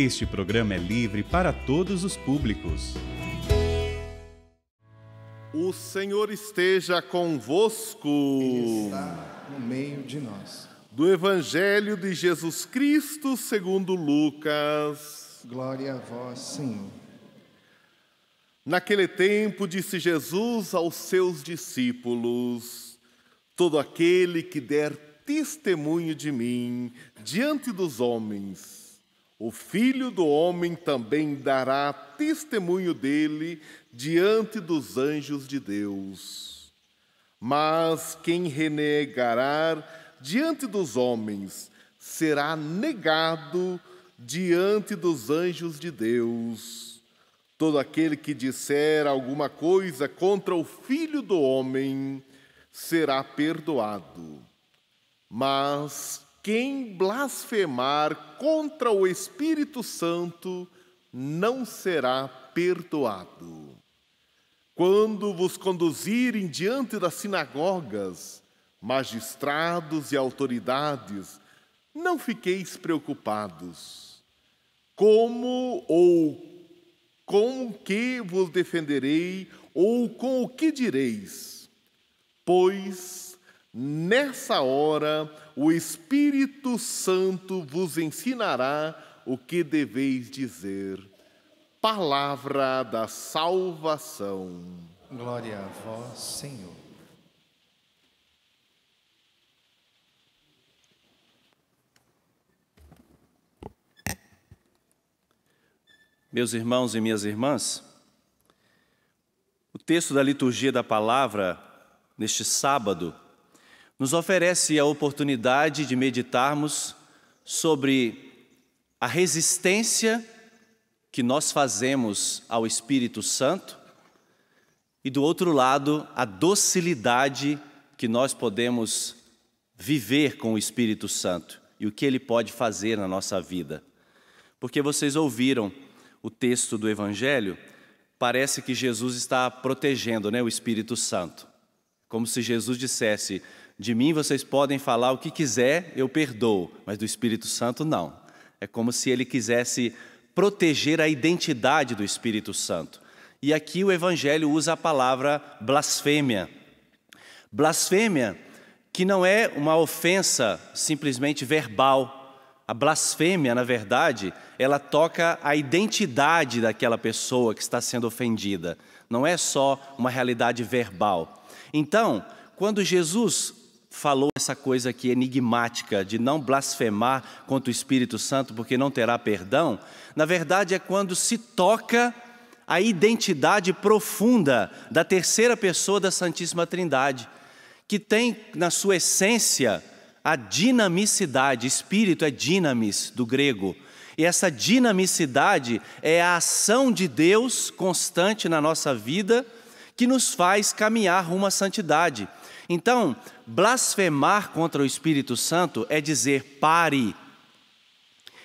Este programa é livre para todos os públicos. O Senhor esteja convosco. Ele está no meio de nós. Do Evangelho de Jesus Cristo segundo Lucas. Glória a vós, Senhor. Naquele tempo disse Jesus aos seus discípulos: todo aquele que der testemunho de mim diante dos homens, o Filho do Homem também dará testemunho dele diante dos anjos de Deus. Mas quem renegará diante dos homens será negado diante dos anjos de Deus. Todo aquele que disser alguma coisa contra o Filho do Homem será perdoado. Mas quem blasfemar contra o Espírito Santo não será perdoado. Quando vos conduzirem diante das sinagogas, magistrados e autoridades, não fiqueis preocupados. Como ou com que vos defenderei ou com o que direis? Pois nessa hora o Espírito Santo vos ensinará o que deveis dizer. Palavra da salvação. Glória a vós, Senhor. Meus irmãos e minhas irmãs, o texto da liturgia da palavra, neste sábado, nos oferece a oportunidade de meditarmos sobre a resistência que nós fazemos ao Espírito Santo e, do outro lado, a docilidade que nós podemos viver com o Espírito Santo e o que ele pode fazer na nossa vida. Porque vocês ouviram o texto do Evangelho, parece que Jesus está protegendo, o Espírito Santo. Como se Jesus dissesse: de mim vocês podem falar o que quiser, eu perdoo, mas do Espírito Santo não. É como se ele quisesse proteger a identidade do Espírito Santo. E aqui o Evangelho usa a palavra blasfêmia. Blasfêmia que não é uma ofensa simplesmente verbal. A blasfêmia, na verdade, ela toca a identidade daquela pessoa que está sendo ofendida. Não é só uma realidade verbal. Então, quando Jesus falou essa coisa aqui enigmática de não blasfemar contra o Espírito Santo porque não terá perdão, na verdade é quando se toca a identidade profunda da terceira pessoa da Santíssima Trindade, que tem na sua essência a dinamicidade. Espírito é dinamis, do grego. E essa dinamicidade é a ação de Deus constante na nossa vida que nos faz caminhar rumo à santidade. Então, blasfemar contra o Espírito Santo é dizer pare,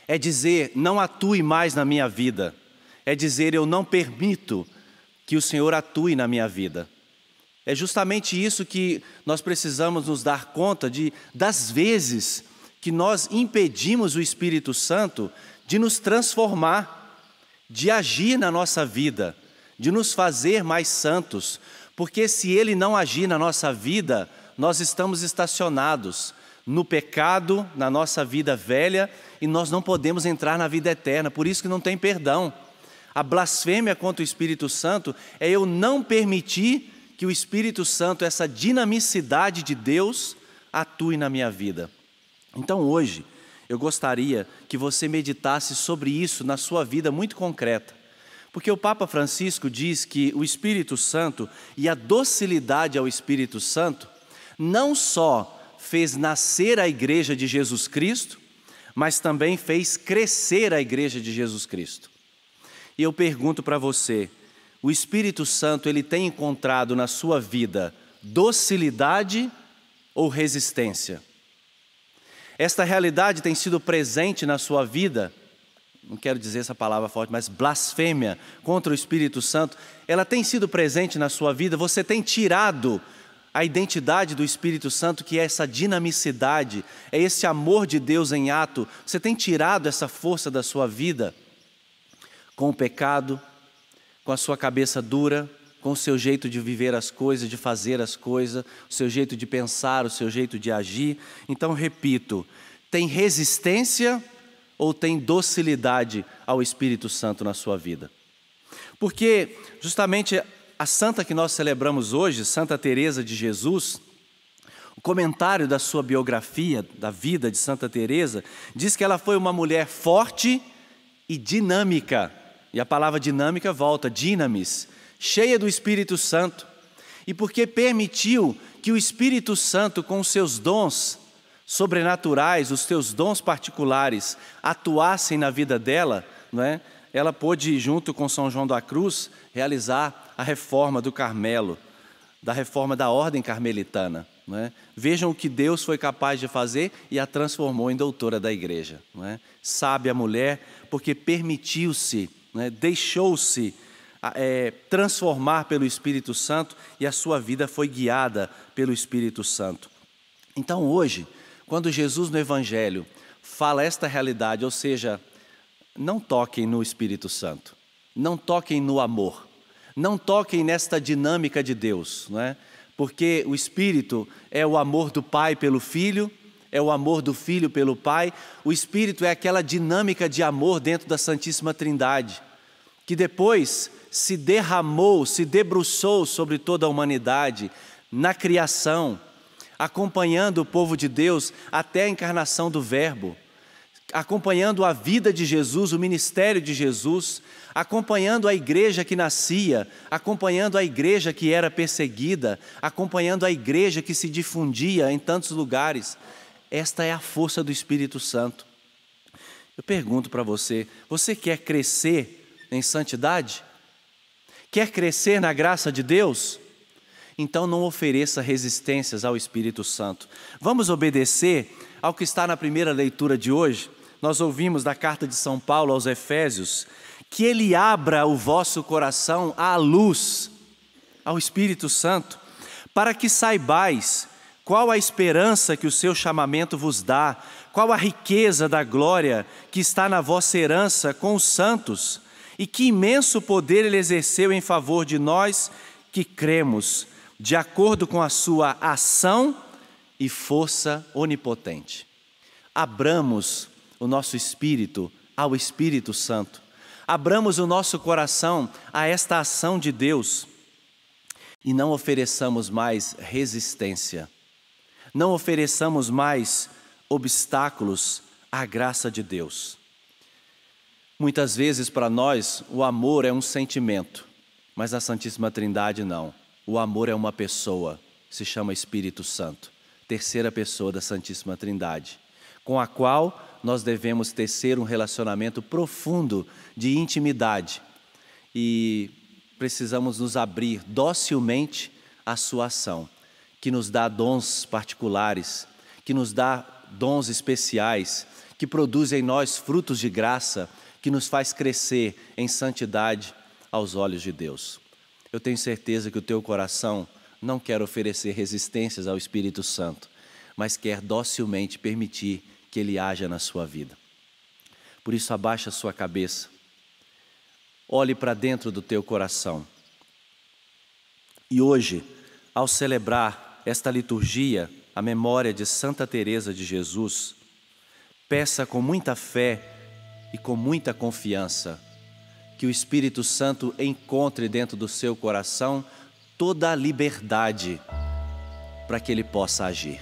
é dizer não atue mais na minha vida, é dizer eu não permito que o Senhor atue na minha vida. É justamente isso que nós precisamos nos dar conta das vezes que nós impedimos o Espírito Santo de nos transformar, de agir na nossa vida, de nos fazer mais santos, porque se Ele não agir na nossa vida, nós estamos estacionados no pecado, na nossa vida velha, e nós não podemos entrar na vida eterna, por isso que não tem perdão. A blasfêmia contra o Espírito Santo é eu não permitir que o Espírito Santo, essa dinamicidade de Deus, atue na minha vida. Então hoje, eu gostaria que você meditasse sobre isso na sua vida muito concreta. Porque o Papa Francisco diz que o Espírito Santo e a docilidade ao Espírito Santo não só fez nascer a Igreja de Jesus Cristo, mas também fez crescer a Igreja de Jesus Cristo. E eu pergunto para você, o Espírito Santo, ele tem encontrado na sua vida docilidade ou resistência? Esta realidade tem sido presente na sua vida? Não quero dizer essa palavra forte, mas blasfêmia contra o Espírito Santo, ela tem sido presente na sua vida? Você tem tirado a identidade do Espírito Santo, que é essa dinamicidade, é esse amor de Deus em ato? Você tem tirado essa força da sua vida? com o pecado, com a sua cabeça dura, com o seu jeito de viver as coisas, de fazer as coisas, o seu jeito de pensar, o seu jeito de agir. Então, repito, tem resistência ou tem docilidade ao Espírito Santo na sua vida? Porque justamente a santa que nós celebramos hoje, Santa Teresa de Jesus, o comentário da sua biografia, da vida de Santa Teresa, diz que ela foi uma mulher forte e dinâmica. E a palavra dinâmica volta, dinamis, cheia do Espírito Santo. E porque permitiu que o Espírito Santo, com os seus dons sobrenaturais, os seus dons particulares, atuassem na vida dela, não é? Ela pôde, junto com São João da Cruz, realizar a reforma do Carmelo, da reforma da ordem carmelitana. Não é? Vejam o que Deus foi capaz de fazer e a transformou em doutora da igreja. Não é? Sábia mulher, porque permitiu-se, não é? Deixou-se transformar pelo Espírito Santo e a sua vida foi guiada pelo Espírito Santo. Então hoje, quando Jesus no Evangelho fala esta realidade, ou seja, não toquem no Espírito Santo, não toquem no amor, não toquem nesta dinâmica de Deus, não é? Porque o Espírito é o amor do Pai pelo Filho, é o amor do Filho pelo Pai. O Espírito é aquela dinâmica de amor dentro da Santíssima Trindade, que depois se derramou, se debruçou sobre toda a humanidade, na criação, acompanhando o povo de Deus até a encarnação do Verbo, acompanhando a vida de Jesus, o ministério de Jesus, acompanhando a igreja que nascia, acompanhando a igreja que era perseguida, acompanhando a igreja que se difundia em tantos lugares. Esta é a força do Espírito Santo. Eu pergunto para você, você quer crescer em santidade? Quer crescer na graça de Deus? Então não ofereça resistências ao Espírito Santo. Vamos obedecer ao que está na primeira leitura de hoje. Nós ouvimos da carta de São Paulo aos Efésios, que Ele abra o vosso coração à luz, ao Espírito Santo, para que saibais qual a esperança que o seu chamamento vos dá, qual a riqueza da glória que está na vossa herança com os santos, e que imenso poder Ele exerceu em favor de nós que cremos, de acordo com a sua ação e força onipotente. Abramos o nosso espírito ao Espírito Santo. Abramos o nosso coração a esta ação de Deus e não ofereçamos mais resistência. Não ofereçamos mais obstáculos à graça de Deus. Muitas vezes para nós o amor é um sentimento, mas a Santíssima Trindade não. O amor é uma pessoa, se chama Espírito Santo, terceira pessoa da Santíssima Trindade, com a qual nós devemos tecer um relacionamento profundo de intimidade e precisamos nos abrir docilmente à sua ação, que nos dá dons particulares, que nos dá dons especiais, que produz em nós frutos de graça, que nos faz crescer em santidade aos olhos de Deus. Eu tenho certeza que o teu coração não quer oferecer resistências ao Espírito Santo, mas quer docilmente permitir que Ele haja na sua vida. Por isso, abaixa a sua cabeça, olhe para dentro do teu coração. E hoje, ao celebrar esta liturgia, a memória de Santa Teresa de Jesus, peça com muita fé e com muita confiança que o Espírito Santo encontre dentro do seu coração toda a liberdade para que Ele possa agir.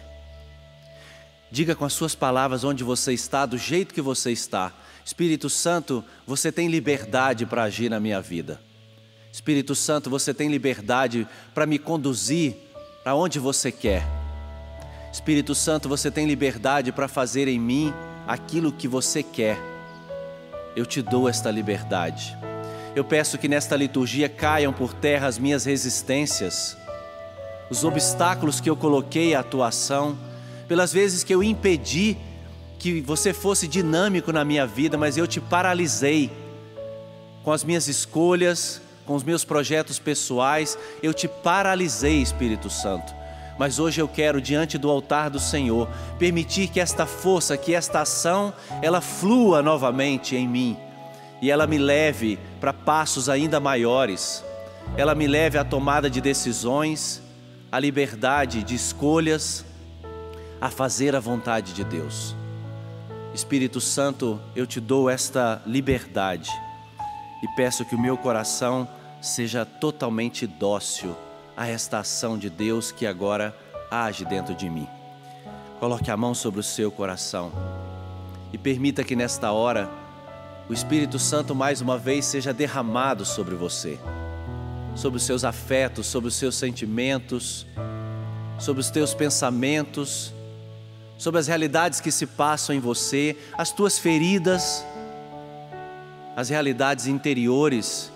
Diga com as suas palavras onde você está, do jeito que você está. Espírito Santo, você tem liberdade para agir na minha vida. Espírito Santo, você tem liberdade para me conduzir para onde você quer. Espírito Santo, você tem liberdade para fazer em mim aquilo que você quer. Eu te dou esta liberdade. Eu peço que nesta liturgia caiam por terra as minhas resistências, os obstáculos que eu coloquei à atuação, pelas vezes que eu impedi que você fosse dinâmico na minha vida, mas eu te paralisei com as minhas escolhas, com os meus projetos pessoais, eu te paralisei, Espírito Santo. Mas hoje eu quero, diante do altar do Senhor, permitir que esta força, que esta ação, ela flua novamente em mim. e ela me leve para passos ainda maiores. Ela me leve à tomada de decisões, à liberdade de escolhas, a fazer a vontade de Deus. Espírito Santo, eu te dou esta liberdade e peço que o meu coração seja totalmente dócil a esta ação de Deus que agora age dentro de mim. Coloque a mão sobre o seu coração e permita que nesta hora o Espírito Santo mais uma vez seja derramado sobre você, sobre os seus afetos, sobre os seus sentimentos, sobre os teus pensamentos, sobre as realidades que se passam em você, as tuas feridas, as realidades interiores,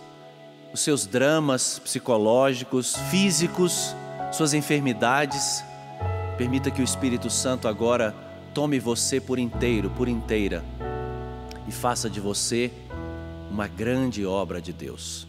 os seus dramas psicológicos, físicos, suas enfermidades. Permita que o Espírito Santo agora tome você por inteiro, por inteira, e faça de você uma grande obra de Deus.